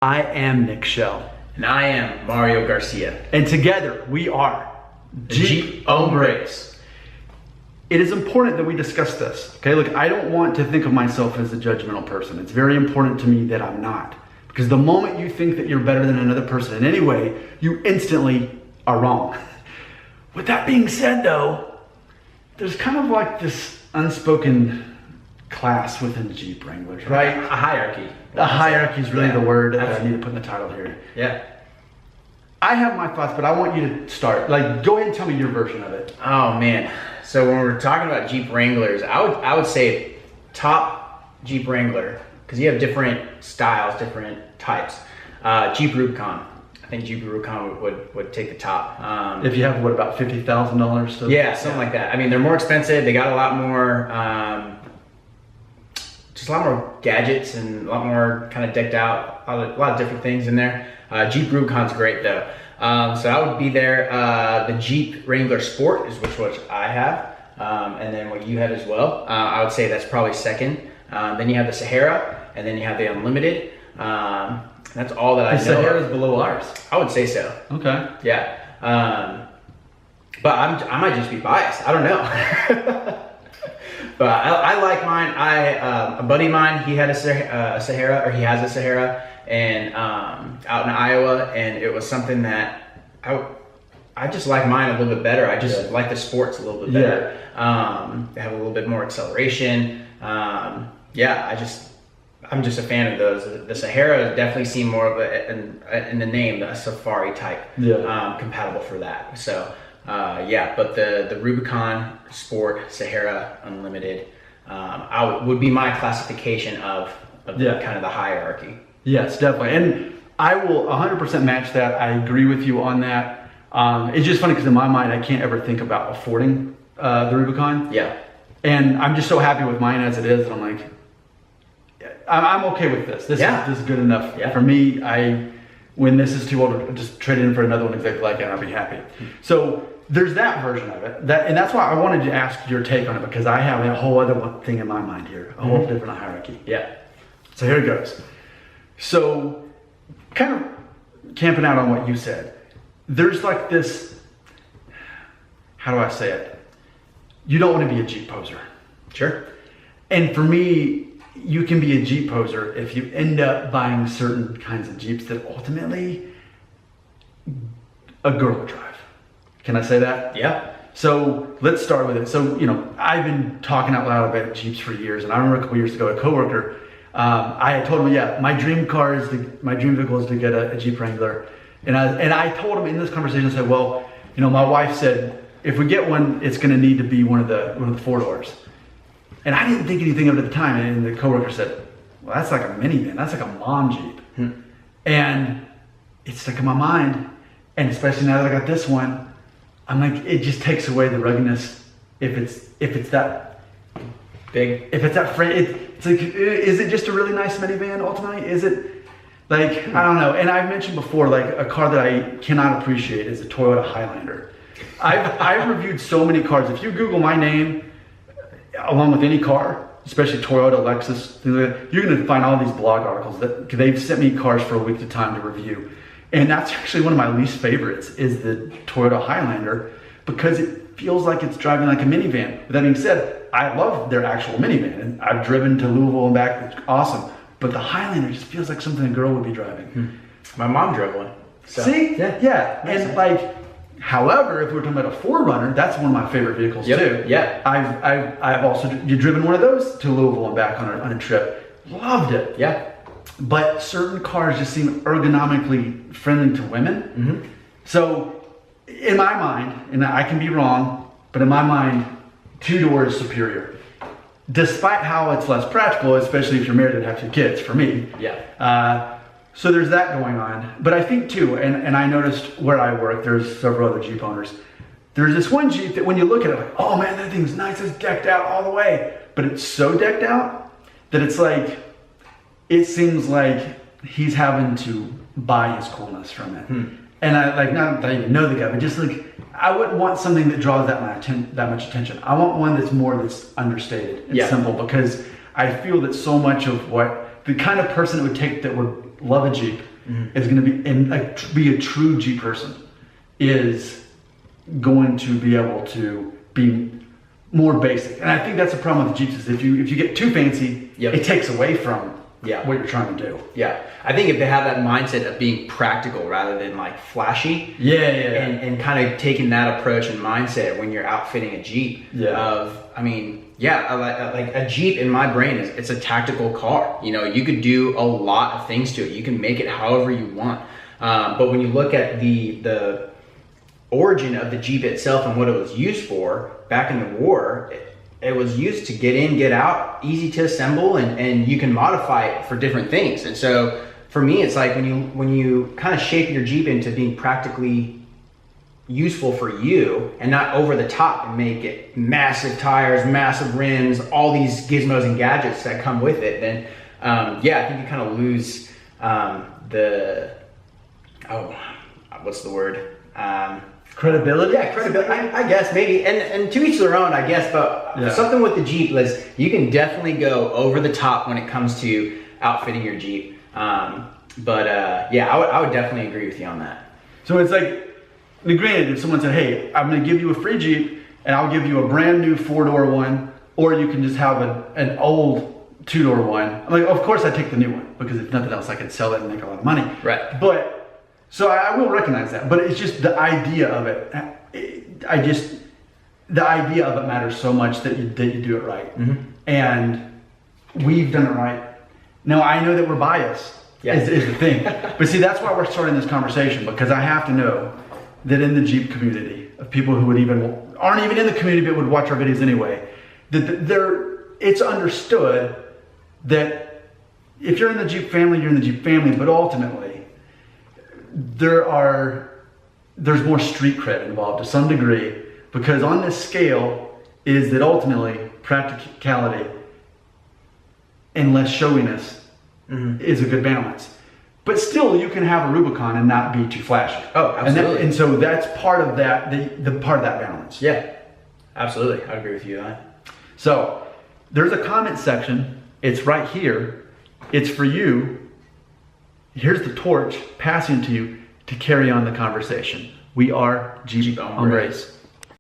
I am Nick Shell. And I am Mario Garcia. And together we are Jeep Hombres. It is important that we discuss this. Okay, look, I don't want to think of myself as a judgmental person. It's very important to me that I'm not. Because the moment you think that you're better than another person in any way, you instantly are wrong. With that being said though, there's kind of like this unspoken class within Jeep Wranglers, right? A hierarchy. A hierarchy is really the word that I need to put in the title here. Yeah. I have my thoughts, but I want you to start. Like, go ahead and tell me your version of it. Oh man. So when we're talking about Jeep Wranglers, I would say top Jeep Wrangler, because you have different styles, different types. Jeep Rubicon. I think Jeep Rubicon would take the top. If you have, what, about $50,000? Yeah, something like that. I mean, they're more expensive. They got a lot more, just a lot more gadgets and a lot more kind of decked out. A lot of different things in there. Jeep Rubicon's great though. So I would be there. The Jeep Wrangler Sport is which I have, and then what you have as well. I would say that's probably second. Then you have the Sahara, and then you have the Unlimited. That's all that I know. The Sahara is below ours. I would say so. Okay. Yeah. But I might just be biased. I don't know. But I like mine. A buddy of mine, he had a Sahara, or he has a Sahara, and out in Iowa, and it was something that I just like mine a little bit better. I just like the sports a little bit better. They have a little bit more acceleration. I'm just a fan of those. The Sahara definitely seem more of in the name, a safari type, compatible for that. So but the Rubicon Sport, Sahara, Unlimited, would be my classification of kind of the hierarchy. Yes, definitely. And I will 100% match that. I agree with you on that. It's just funny because in my mind, I can't ever think about affording the Rubicon. Yeah. And I'm just so happy with mine as it is. And I'm like, I'm okay with this. This is good enough for me. When this is too old, I'll just trade it in for another one exactly like it, and I'll be happy. So there's that version of it. And that's why I wanted to ask your take on it, because I have a whole other thing in my mind here, a whole different hierarchy. Yeah. So here it goes. So kind of camping out on what you said, there's like this, how do I say it? You don't want to be a Jeep poser. Sure. And for me, you can be a Jeep poser if you end up buying certain kinds of Jeeps that ultimately a girl would drive. Can I say that? Yeah. So let's start with it. So, I've been talking out loud about Jeeps for years, and I remember a couple years ago, a coworker, I had told him, my dream vehicle is to get a Jeep Wrangler. And I told him in this conversation, I said, well, my wife said, if we get one, it's going to need to be one of the four doors. And I didn't think anything of it at the time. And the coworker said, well, that's like a minivan. That's like a mom Jeep. And it stuck in my mind. And especially now that I got this one, I'm like, it just takes away the ruggedness. If it's that big, if it's that frame, it's like, is it just a really nice minivan ultimately? Is it like, I don't know. And I've mentioned before, like a car that I cannot appreciate is a Toyota Highlander. I've reviewed so many cars. If you Google my name, along with any car, especially Toyota, Lexus, you're going to find all these blog articles that they've sent me cars for a week at a time to review. And that's actually one of my least favorites is the Toyota Highlander, because it feels like it's driving like a minivan. With that being said, I love their actual minivan, and I've driven to Louisville and back. It's awesome. But the Highlander just feels like something a girl would be driving. My mom drove one. So. See? Yeah. And like, however, if we're talking about a 4Runner, that's one of my favorite vehicles too. Yeah. I've also driven one of those to Louisville and back on a trip. Loved it. Yeah. But certain cars just seem ergonomically friendly to women. So in my mind, and I can be wrong, but in my mind, 2-door is superior. Despite how it's less practical, especially if you're married and have 2 kids, for me. Yeah. So there's that going on. But I think too, and I noticed where I work, there's several other Jeep owners. There's this one Jeep that when you look at it, like, oh man, that thing's nice, it's decked out all the way. But it's so decked out that it's like, it seems like he's having to buy his coolness from it. And I like, not that I even know the guy, but just like, I wouldn't want something that draws that much attention. I want one that's understated and simple, because I feel that so much of what the kind of person it would take that would love a Jeep is going to be, and be a true Jeep person, is going to be able to be more basic. And I think that's the problem with the Jeeps, is if you get too fancy, it takes away from what you're trying to do. Yeah. I think if they have that mindset of being practical rather than like flashy. And kind of taking that approach and mindset when you're outfitting a Jeep like a Jeep in my brain it's a tactical car. You know, you could do a lot of things to it. You can make it however you want. But when you look at the origin of the Jeep itself and what it was used for back in the war, it was used to get in, get out, easy to assemble, and you can modify it for different things. And so for me, it's like when you kind of shape your Jeep into being practically useful for you and not over the top and make it massive tires, massive rims, all these gizmos and gadgets that come with it, then I think you kind of lose what's the word? Credibility? Yeah, credibility. I guess maybe, and to each their own, I guess. But something with the Jeep is you can definitely go over the top when it comes to outfitting your Jeep. I would definitely agree with you on that. So it's like, granted, if someone said, "Hey, I'm going to give you a free Jeep, and I'll give you a brand new 4-door one, or you can just have an old 2-door one," I'm like, of course I take the new one, because if nothing else, I could sell it and make a lot of money. Right. But so I will recognize that, but it's just the idea of it. The idea of it matters so much that you do it right, and we've done it right. Now I know that we're biased. Is the thing, but see, that's why we're starting this conversation, because I have to know that in the Jeep community, of people who aren't even in the community but would watch our videos anyway, that it's understood that if you're in the Jeep family, you're in the Jeep family, but ultimately there's more street cred involved to some degree, because on this scale is that ultimately practicality and less showiness is a good balance. But still, you can have a Rubicon and not be too flashy. Oh, absolutely. And so that's part of that, the part of that balance. Yeah, absolutely. I agree with you on that. So there's a comment section. It's right here. It's for you. Here's the torch passing to you to carry on the conversation. We are Jeep Hombres.